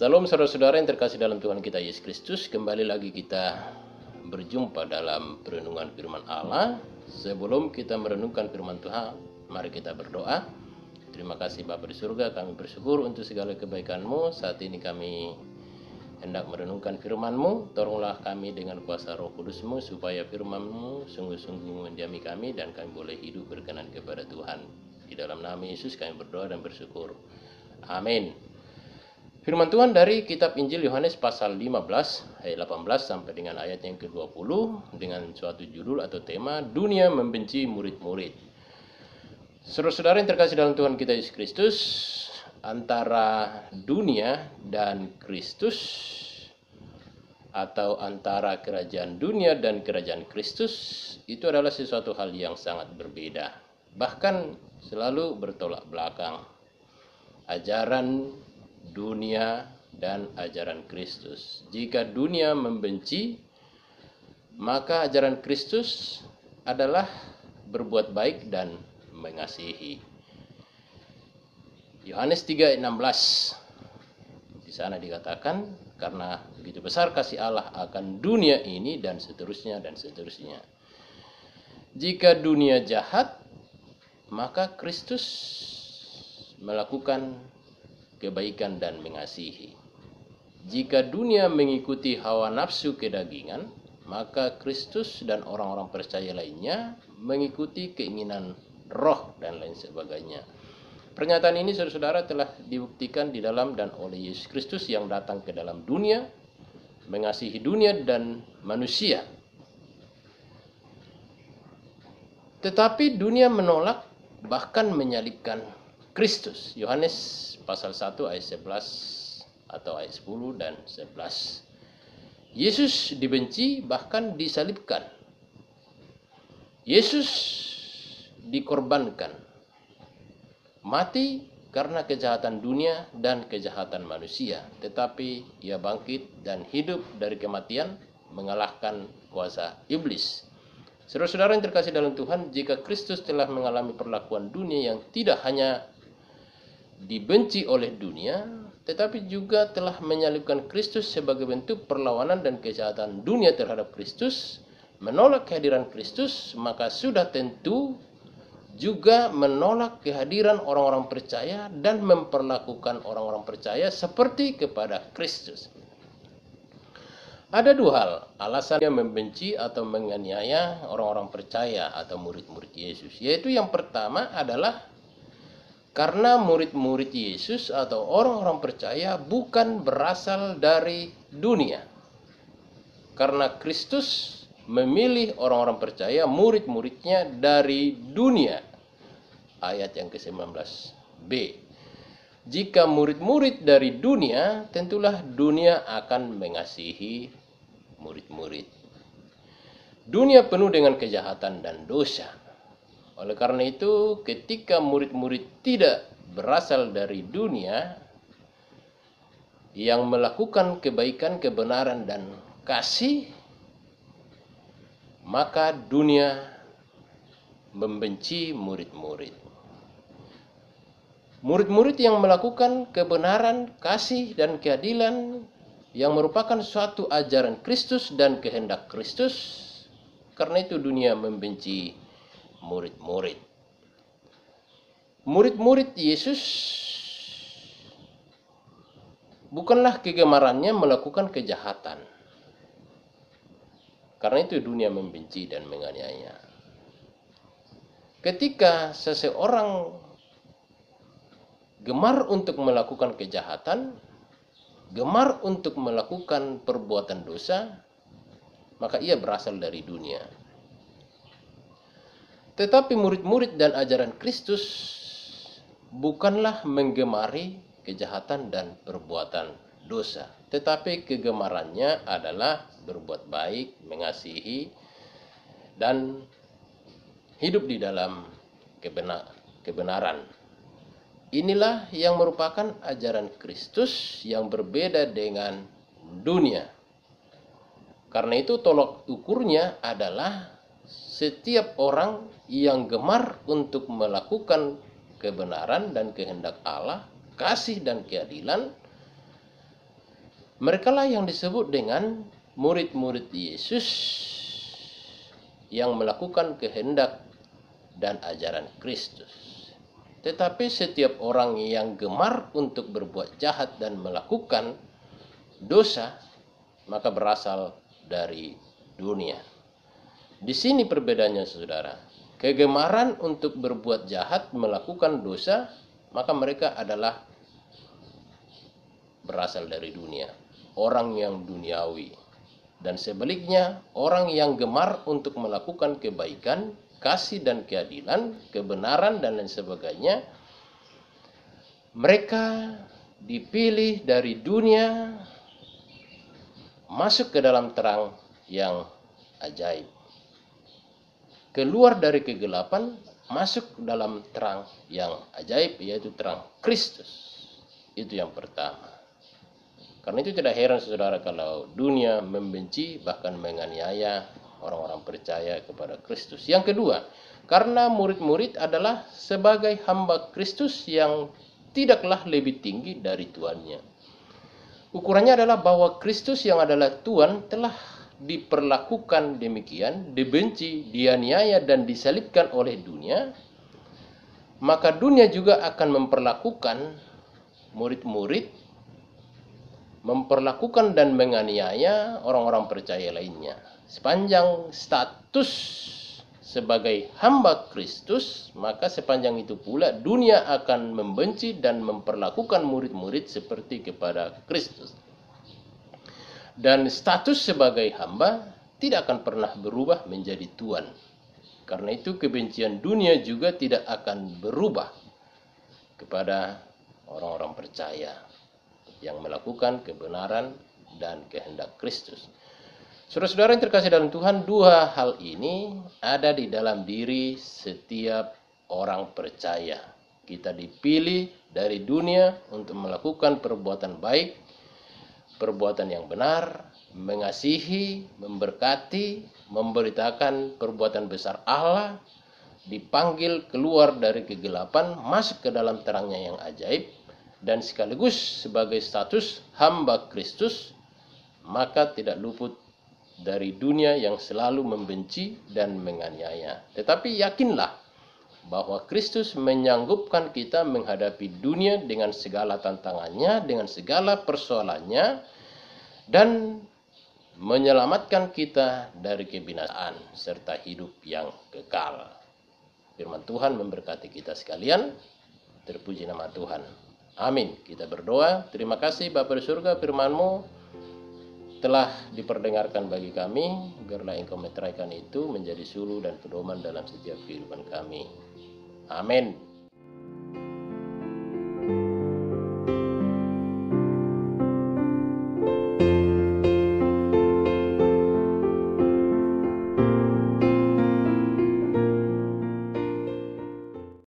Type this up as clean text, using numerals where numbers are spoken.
Salam saudara-saudara yang terkasih dalam Tuhan kita Yesus Kristus. Kembali lagi kita berjumpa dalam perenungan firman Allah. Sebelum kita merenungkan firman Tuhan, mari kita berdoa. Terima kasih Bapa di surga, kami bersyukur untuk segala kebaikan-Mu. Saat ini kami hendak merenungkan firman-Mu. Tolonglah kami dengan kuasa Roh Kudus-Mu, supaya firman-Mu sungguh-sungguh mendiami kami dan kami boleh hidup berkenan kepada Tuhan. Di dalam nama Yesus kami berdoa dan bersyukur. Amin. Firman Tuhan dari kitab Injil Yohanes pasal 15 ayat 18 sampai dengan ayat yang ke-20 dengan suatu judul atau tema Dunia Membenci Murid-Murid. Saudara-saudara yang terkasih dalam Tuhan kita Yesus Kristus, antara dunia dan Kristus atau antara kerajaan dunia dan kerajaan Kristus itu adalah sesuatu hal yang sangat berbeda, bahkan selalu bertolak belakang. Ajaran dunia dan ajaran Kristus. Jika dunia membenci, maka ajaran Kristus adalah berbuat baik dan mengasihi. Yohanes 3:16. Di sana dikatakan, karena begitu besar kasih Allah akan dunia ini dan seterusnya dan seterusnya. Jika dunia jahat, maka Kristus melakukan kebaikan dan mengasihi. Jika dunia mengikuti hawa nafsu kedagingan, maka Kristus dan orang-orang percaya lainnya mengikuti keinginan roh dan lain sebagainya. Pernyataan ini saudara-saudara telah dibuktikan di dalam dan oleh Yesus Kristus yang datang ke dalam dunia, mengasihi dunia dan manusia. Tetapi dunia menolak bahkan menyalibkan Kristus. Yohanes pasal 1 ayat 11 atau ayat 10 dan 11. Yesus dibenci bahkan disalibkan. Yesus dikorbankan. Mati karena kejahatan dunia dan kejahatan manusia. Tetapi ia bangkit dan hidup dari kematian mengalahkan kuasa iblis. Saudara-saudara yang terkasih dalam Tuhan, jika Kristus telah mengalami perlakuan dunia yang tidak hanya dibenci oleh dunia, tetapi juga telah menyalibkan Kristus sebagai bentuk perlawanan dan kejahatan dunia terhadap Kristus, menolak kehadiran Kristus, maka sudah tentu juga menolak kehadiran orang-orang percaya dan memperlakukan orang-orang percaya seperti kepada Kristus. Ada dua hal alasan yang membenci atau menganiaya orang-orang percaya atau murid-murid Yesus, yaitu yang pertama adalah karena murid-murid Yesus atau orang-orang percaya bukan berasal dari dunia. Karena Kristus memilih orang-orang percaya, murid-muridnya dari dunia. Ayat yang ke-19b. Jika murid-murid dari dunia, tentulah dunia akan mengasihi murid-murid. Dunia penuh dengan kejahatan dan dosa. Oleh karena itu, ketika murid-murid tidak berasal dari dunia yang melakukan kebaikan, kebenaran, dan kasih, maka dunia membenci murid-murid. Murid-murid yang melakukan kebenaran, kasih, dan keadilan yang merupakan suatu ajaran Kristus dan kehendak Kristus, karena itu dunia membenci murid-murid. Murid-murid Yesus bukanlah kegemarannya melakukan kejahatan. Karena itu dunia membenci dan menganiaya. Ketika seseorang gemar untuk melakukan kejahatan, gemar untuk melakukan perbuatan dosa, maka ia berasal dari dunia. Tetapi murid-murid dan ajaran Kristus bukanlah menggemari kejahatan dan perbuatan dosa, tetapi kegemarannya adalah berbuat baik, mengasihi, dan hidup di dalam kebenaran. Inilah yang merupakan ajaran Kristus yang berbeda dengan dunia. Karena itu tolak ukurnya adalah setiap orang yang gemar untuk melakukan kebenaran dan kehendak Allah, kasih dan keadilan, Merekalah yang disebut dengan murid-murid Yesus yang melakukan kehendak dan ajaran Kristus. Tetapi setiap orang yang gemar untuk berbuat jahat dan melakukan dosa, maka berasal dari dunia. Di sini perbedaannya, saudara. Kegemaran untuk berbuat jahat, melakukan dosa, maka mereka adalah berasal dari dunia. Orang yang duniawi. Dan sebaliknya, orang yang gemar untuk melakukan kebaikan, kasih dan keadilan, kebenaran dan lain sebagainya, mereka dipilih dari dunia masuk ke dalam terang yang ajaib. Keluar dari kegelapan, masuk dalam terang yang ajaib, yaitu terang Kristus. Itu yang pertama. Karena itu tidak heran, saudara, kalau dunia membenci bahkan menganiaya orang-orang percaya kepada Kristus. Yang kedua, karena murid-murid adalah sebagai hamba Kristus yang tidaklah lebih tinggi dari tuannya. Ukurannya adalah bahwa Kristus yang adalah Tuhan telah diperlakukan demikian, dibenci, dianiaya dan disalibkan oleh dunia, maka dunia juga akan memperlakukan murid-murid, memperlakukan dan menganiaya orang-orang percaya lainnya. Sepanjang status sebagai hamba Kristus, maka sepanjang itu pula dunia akan membenci dan memperlakukan murid-murid seperti kepada Kristus. Dan status sebagai hamba tidak akan pernah berubah menjadi Tuhan. Karena itu kebencian dunia juga tidak akan berubah kepada orang-orang percaya yang melakukan kebenaran dan kehendak Kristus. Saudara-saudara yang terkasih dalam Tuhan, dua hal ini ada di dalam diri setiap orang percaya. Kita dipilih dari dunia untuk melakukan perbuatan baik, perbuatan yang benar, mengasihi, memberkati, memberitakan perbuatan besar Allah, dipanggil keluar dari kegelapan, masuk ke dalam terangnya yang ajaib, dan sekaligus sebagai status hamba Kristus, maka tidak luput dari dunia yang selalu membenci dan menganiaya. Tetapi yakinlah bahwa Kristus menyanggupkan kita menghadapi dunia dengan segala tantangannya, dengan segala persoalannya, dan menyelamatkan kita dari kebinasaan serta hidup yang kekal. Firman Tuhan memberkati kita sekalian. Terpuji nama Tuhan. Amin. Kita berdoa. Terima kasih Bapa di surga, firman-Mu telah diperdengarkan bagi kami. Biarlah Engkau meteraikan itu menjadi suluh dan pedoman dalam setiap kehidupan kami. Amin.